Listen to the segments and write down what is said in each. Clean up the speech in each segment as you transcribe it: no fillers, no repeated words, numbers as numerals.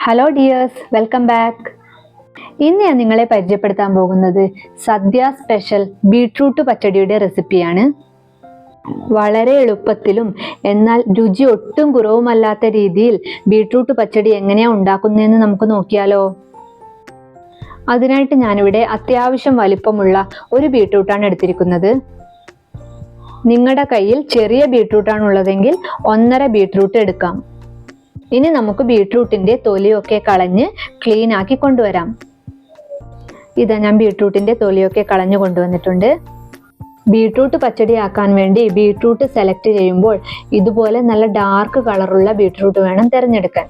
Hello dears, welcome back. ഇന്ന് ഞാൻ നിങ്ങളെ പരിചയപ്പെടുത്താൻ പോകുന്നത് സദ്യ സ്പെഷ്യൽ ബീട്രൂട്ട് പച്ചടിയുടെ റെസിപ്പിയാണ്. വളരെ എളുപ്പത്തിലും എന്നാൽ രുചി ഒട്ടും കുറവുമല്ലാത്ത രീതിയിൽ ബീട്രൂട്ട് പച്ചടി എങ്ങനെയാണ് ഉണ്ടാക്കുന്നതെന്ന് നമുക്ക് നോക്കിയാലോ. അതിനായിട്ട് ഞാനിവിടെ അത്യാവശ്യം വലിപ്പമുള്ള ഒരു ബീട്രൂട്ടാണ് എടുത്തിരിക്കുന്നത്. നിങ്ങളുടെ കയ്യിൽ ചെറിയ ബീട്രൂട്ടാണ് ഉള്ളതെങ്കിൽ 1.5 ബീട്രൂട്ട് എടുക്കാം. ഇനി നമുക്ക് ബീട്രൂട്ടിന്റെ തൊലിയൊക്കെ കളഞ്ഞ് ക്ലീൻ ആക്കി കൊണ്ടുവരാം. ഇതാ ഞാൻ ബീട്രൂട്ടിന്റെ തൊലിയൊക്കെ കളഞ്ഞു കൊണ്ടുവന്നിട്ടുണ്ട്. ബീട്രൂട്ട് പച്ചടി ആക്കാൻ വേണ്ടി ബീട്രൂട്ട് സെലക്ട് ചെയ്യുമ്പോൾ ഇതുപോലെ നല്ല ഡാർക്ക് കളറുള്ള ബീട്രൂട്ട് വേണം തിരഞ്ഞെടുക്കാൻ.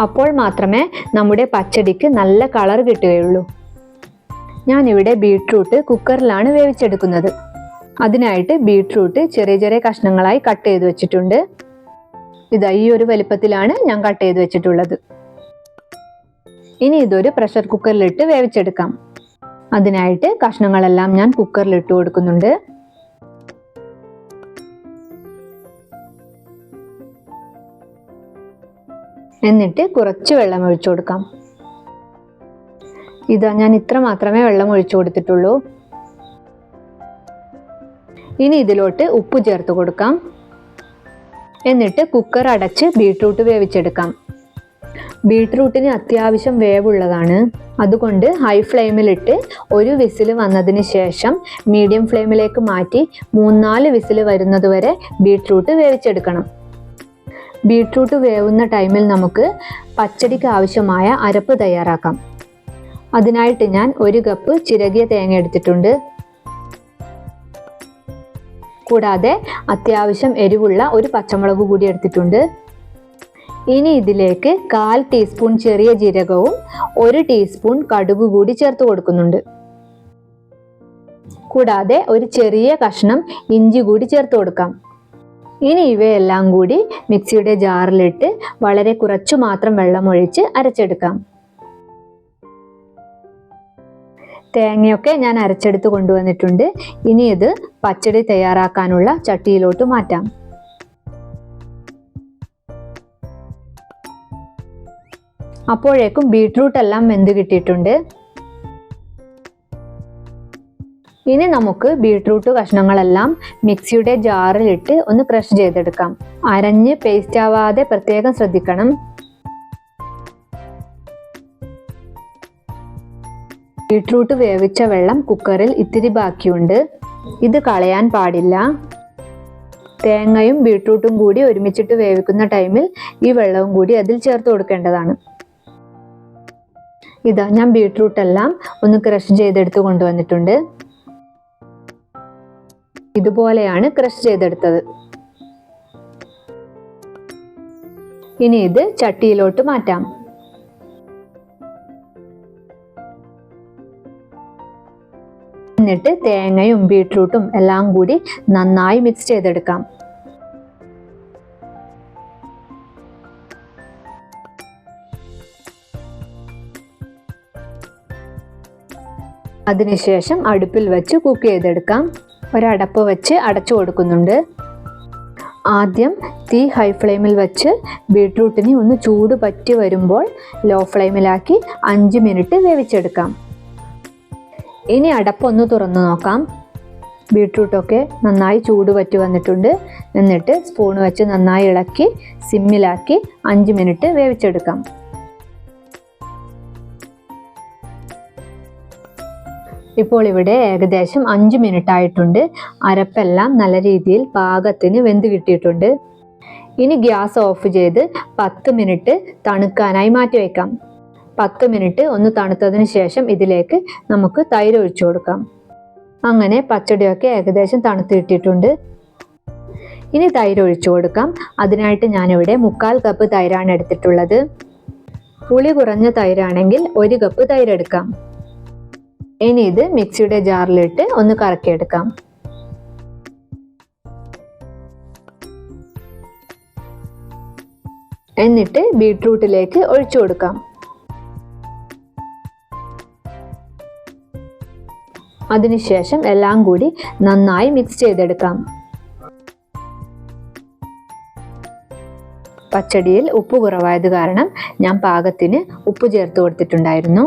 അപ്പോൾ മാത്രമേ നമ്മുടെ പച്ചടിക്ക് നല്ല കളർ കിട്ടുകയുള്ളൂ. ഞാനിവിടെ ബീട്രൂട്ട് കുക്കറിലാണ് വേവിച്ചെടുക്കുന്നത്. അതിനായിട്ട് ബീട്രൂട്ട് ചെറിയ ചെറിയ കഷ്ണങ്ങളായി കട്ട് ചെയ്ത് വെച്ചിട്ടുണ്ട്. ഇതാ ഈ ഒരു വലിപ്പത്തിലാണ് ഞാൻ കട്ട് ചെയ്ത് വെച്ചിട്ടുള്ളത്. ഇനി ഇതൊരു പ്രഷർ കുക്കറിലിട്ട് വേവിച്ചെടുക്കാം. അതിനായിട്ട് കഷ്ണങ്ങളെല്ലാം ഞാൻ കുക്കറിലിട്ട് കൊടുക്കുന്നുണ്ട്. എന്നിട്ട് കുറച്ച് വെള്ളം ഒഴിച്ചു കൊടുക്കാം. ഇതാ ഞാൻ ഇത്ര മാത്രമേ വെള്ളം ഒഴിച്ചു കൊടുത്തിട്ടുള്ളൂ. ഇനി ഇതിലോട്ട് ഉപ്പ് ചേർത്ത് കൊടുക്കാം. എന്നിട്ട് കുക്കർ അടച്ച് ബീട്രൂട്ട് വേവിച്ചെടുക്കാം. ബീട്രൂട്ടിന് അത്യാവശ്യം വേവുള്ളതാണ്. അതുകൊണ്ട് ഹൈ ഫ്ലെയിമിലിട്ട് ഒരു വിസിൽ വന്നതിന് ശേഷം മീഡിയം ഫ്ലെയിമിലേക്ക് മാറ്റി 3-4 വിസിൽ വരുന്നത് വരെ ബീട്രൂട്ട് വേവിച്ചെടുക്കണം. ബീട്രൂട്ട് വേവുന്ന ടൈമിൽ നമുക്ക് പച്ചടിക്ക് ആവശ്യമായ അരപ്പ് തയ്യാറാക്കാം. അതിനായിട്ട് ഞാൻ 1 കപ്പ് ചിരകിയ തേങ്ങ എടുത്തിട്ടുണ്ട്. കൂടാതെ അത്യാവശ്യം എരിവുള്ള ഒരു പച്ചമുളക് കൂടി എടുത്തിട്ടുണ്ട്. ഇനി ഇതിലേക്ക് 1/4 ടീസ്പൂൺ ചെറിയ ജീരകവും 1 ടീസ്പൂൺ കടുക് കൂടി ചേർത്ത് കൊടുക്കുന്നുണ്ട്. കൂടാതെ ഒരു ചെറിയ കഷ്ണം ഇഞ്ചി കൂടി ചേർത്ത് കൊടുക്കാം. ഇനി ഇവയെല്ലാം കൂടി മിക്സിയുടെ ജാറിലിട്ട് വളരെ കുറച്ചു മാത്രം വെള്ളം ഒഴിച്ച് അരച്ചെടുക്കാം. തേങ്ങയൊക്കെ ഞാൻ അരച്ചെടുത്ത് കൊണ്ടുവന്നിട്ടുണ്ട്. ഇനി ഇത് പച്ചടി തയ്യാറാക്കാനുള്ള ചട്ടിയിലോട്ട് മാറ്റാം. അപ്പോഴേക്കും ബീട്രൂട്ട് എല്ലാം വെന്ത് കിട്ടിയിട്ടുണ്ട്. ഇനി നമുക്ക് ബീട്രൂട്ട് കഷ്ണങ്ങളെല്ലാം മിക്സിയുടെ ജാറിലിട്ട് ഒന്ന് ക്രഷ് ചെയ്തെടുക്കാം. അരഞ്ഞ് പേസ്റ്റ് ആവാതെ പ്രത്യേകം ശ്രദ്ധിക്കണം. ബീട്രൂട്ട് വേവിച്ച വെള്ളം കുക്കറിൽ ഇത്തിരി ബാക്കിയുണ്ട്. ഇത് കളയാൻ പാടില്ല. തേങ്ങയും ബീട്രൂട്ടും കൂടി ഒരുമിച്ചിട്ട് വേവിക്കുന്ന ടൈമിൽ ഈ വെള്ളവും കൂടി അതിൽ ചേർത്ത് കൊടുക്കേണ്ടതാണ്. ഇതാ ഞാൻ ബീട്രൂട്ട് എല്ലാം ഒന്ന് ക്രഷ് ചെയ്തെടുത്ത് കൊണ്ടുവന്നിട്ടുണ്ട്. ഇതുപോലെയാണ് ക്രഷ് ചെയ്തെടുത്തത്. ഇനി ഇത് ചട്ടിയിലോട്ട് മാറ്റാം. എന്നിട്ട് തേങ്ങയും ബീട്രൂട്ടും എല്ലാം കൂടി നന്നായി മിക്സ് ചെയ്തെടുക്കാം. അതിനുശേഷം അടുപ്പിൽ വെച്ച് കുക്ക് ചെയ്തെടുക്കാം. ഒരടപ്പ് വെച്ച് അടച്ചു കൊടുക്കുന്നുണ്ട്. ആദ്യം തീ ഹൈ ഫ്ലെയിമിൽ വെച്ച് ബീട്രൂട്ടിന് ഒന്ന് ചൂട് പറ്റി വരുമ്പോൾ ലോ ഫ്ലെയിമിലാക്കി 5 മിനിറ്റ് വേവിച്ചെടുക്കാം. ഇനി അടപ്പൊന്ന് തുറന്നു നോക്കാം. ബീട്രൂട്ടൊക്കെ നന്നായി ചൂട് പറ്റി വന്നിട്ടുണ്ട്. എന്നിട്ട് സ്പൂൺ വെച്ച് നന്നായി ഇളക്കി സിമ്മിലാക്കി 5 മിനിറ്റ് വേവിച്ചെടുക്കാം. ഇപ്പോൾ ഇവിടെ ഏകദേശം 5 മിനിറ്റ് ആയിട്ടുണ്ട്. അരപ്പെല്ലാം നല്ല രീതിയിൽ പാകത്തിന് വെന്ത് കിട്ടിയിട്ടുണ്ട്. ഇനി ഗ്യാസ് ഓഫ് ചെയ്ത് 10 മിനിറ്റ് തണുക്കാനായി മാറ്റി വയ്ക്കാം. 10 മിനിറ്റ് ഒന്ന് തണുത്തതിന് ശേഷം ഇതിലേക്ക് നമുക്ക് തൈര് ഒഴിച്ചു കൊടുക്കാം. അങ്ങനെ പച്ചടിയൊക്കെ ഏകദേശം തണുത്ത് കിട്ടിയിട്ടുണ്ട്. ഇനി തൈര് ഒഴിച്ചു കൊടുക്കാം. അതിനായിട്ട് ഞാനിവിടെ 1/4 കപ്പ് തൈരാണ് എടുത്തിട്ടുള്ളത്. പുളി കുറഞ്ഞ തൈരാണെങ്കിൽ 1 കപ്പ് തൈര് എടുക്കാം. ഇനി ഇത് മിക്സിയുടെ ജാറിലിട്ട് ഒന്ന് കറക്കിയെടുക്കാം. എന്നിട്ട് ബീട്രൂട്ടിലേക്ക് ഒഴിച്ചു കൊടുക്കാം. അതിനുശേഷം എല്ലാം കൂടി നന്നായി മിക്സ് ചെയ്തെടുക്കാം. പച്ചടിയിൽ ഉപ്പ് കുറവായത് കാരണം ഞാൻ പാകത്തിന് ഉപ്പ് ചേർത്ത് കൊടുത്തിട്ടുണ്ടായിരുന്നു.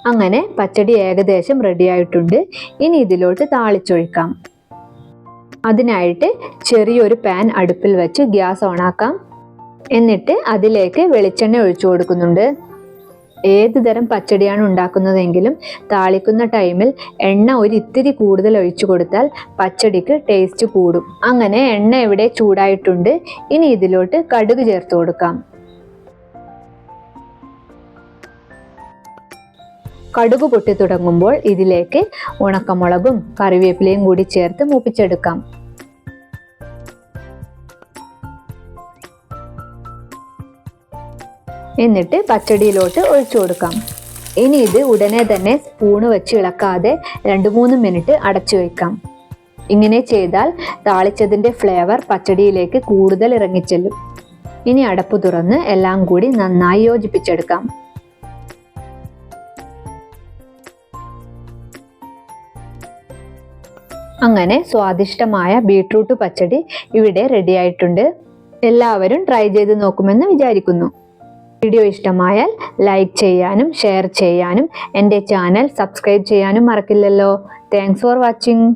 അങ്ങനെ പച്ചടി ഏകദേശം റെഡി ആയിട്ടുണ്ട്. ഇനി ഇതിലോട്ട് താളിച്ചൊഴിക്കാം. അതിനായിട്ട് ചെറിയൊരു പാൻ അടുപ്പിൽ വെച്ച് ഗ്യാസ് ഓണാക്കാം. എന്നിട്ട് അതിലേക്ക് വെളിച്ചെണ്ണ ഒഴിച്ചു കൊടുക്കുന്നുണ്ട്. ഏത് തരം പച്ചടിയാണ് ഉണ്ടാക്കുന്നതെങ്കിലും താളിക്കുന്ന ടൈമിൽ എണ്ണ ഇത്തിരി കൂടുതൽ ഒഴിച്ചു കൊടുത്താൽ പച്ചടിക്ക് ടേസ്റ്റ് കൂടും. അങ്ങനെ എണ്ണ ഇവിടെ ചൂടായിട്ടുണ്ട്. ഇനി ഇതിലോട്ട് കടുക് ചേർത്ത് കൊടുക്കാം. കടുക് പൊട്ടി തുടങ്ങുമ്പോൾ ഇതിലേക്ക് ഉണക്കമുളകും കറിവേപ്പിലയും കൂടി ചേർത്ത് മൂപ്പിച്ചെടുക്കാം. എന്നിട്ട് പച്ചടിയിലോട്ട് ഒഴിച്ചു കൊടുക്കാം. ഇനി ഇത് ഉടനെ തന്നെ സ്പൂണ് വെച്ച് ഇളക്കാതെ 2-3 മിനിറ്റ് അടച്ചു വയ്ക്കാം. ഇങ്ങനെ ചെയ്താൽ താളിച്ചതിൻ്റെ ഫ്ലേവർ പച്ചടിയിലേക്ക് കൂടുതൽ ഇറങ്ങിച്ചെല്ലും. ഇനി അടപ്പ് തുറന്ന് എല്ലാം കൂടി നന്നായി യോജിപ്പിച്ചെടുക്കാം. അങ്ങനെ സ്വാദിഷ്ടമായ ബീട്രൂട്ട് പച്ചടി ഇവിടെ റെഡി ആയിട്ടുണ്ട്. എല്ലാവരും ട്രൈ ചെയ്ത് നോക്കുമെന്ന് വിചാരിക്കുന്നു. വീഡിയോ ഇഷ്ടമായാൽ ലൈക്ക് ചെയ്യാനും ഷെയർ ചെയ്യാനും എൻ്റെ ചാനൽ സബ്സ്ക്രൈബ് ചെയ്യാനും മറക്കില്ലല്ലോ. Thanks for watching.